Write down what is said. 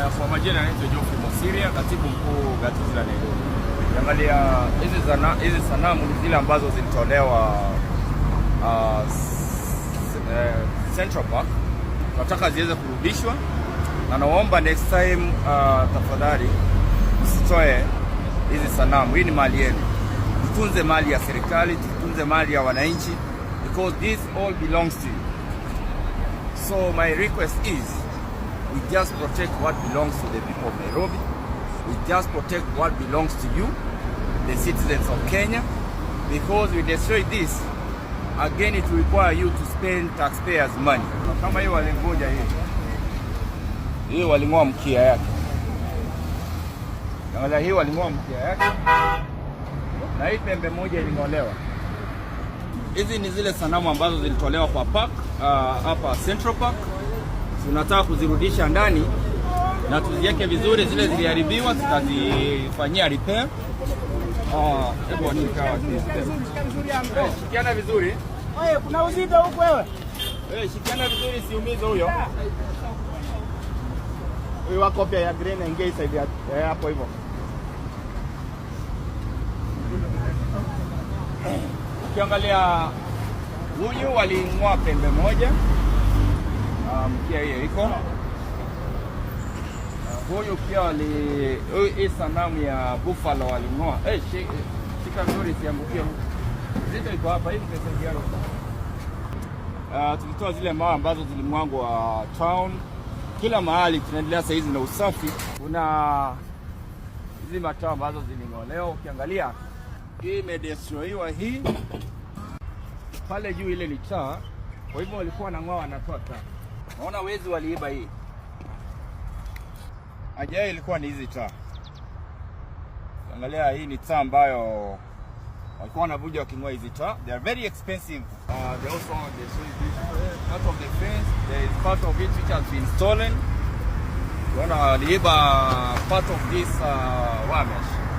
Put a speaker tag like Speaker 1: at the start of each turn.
Speaker 1: Kwa majina naitwa Geoffrey Mosiria, katibu mkuu gatuzi la Nairobi. Angalia hizi sanamu zile ambazo zilitolewa Central Park, tunataka ziweze kurudishwa, na naomba next time tafadhali usitoe hizi sanamu. Hii ni mali yenu. Tutunze mali ya serikali, tutunze mali ya wananchi, because this all belongs to you. So my request is, we just protect what belongs to the people of Nairobi. We just protect what belongs to you, the citizens of Kenya. Because we destroy this, again it will require you to spend taxpayers' money. Kama hii walingoja hii waling'oa mkia yake. Angalia, hii waling'oa mkia yake, na hii pembe moja iling'olewa. Hizi ni zile sanamu ambazo zilitolewa kwa park hapa Central Park. Tunataka kuzirudisha ndani na tuziweke vizuri. Zile ziliharibiwa tutazifanyia repair. Hebu ni kawa shikiana vizuri.
Speaker 2: Wewe kuna uzito huko wewe.
Speaker 1: Shikiana vizuri, siumize huyo. Huyo wako pia ya green engage side hapo hivyo. Ukiangalia huyu waling'oa pembe moja. Mkia hiyo iko. Huyu pia hii sanamu ya buffalo waling'oa. Shika vizuri siangukie. Zito iko hapa hivi pesa yako. Tulitoa zile mawe ambazo zilimwangwa town. Kila mahali tunaendelea sasa hizi na usafi. Kuna hizi mataa ambazo ziling'olewa. Ukiangalia hii imedestroyiwa hii. Pale juu ile ni taa. Kwa hivyo walikuwa wanang'oa wanatoa taa. Naona wezi waliiba hii. Ajaye ilikuwa ni hizi taa. Angalia, hii ni taa ambayo walikuwa wanavuja waking'oa hizi taa. They are very expensive. They also part of the fence. There is part of it which has been stolen. Wana waliiba part of this wires.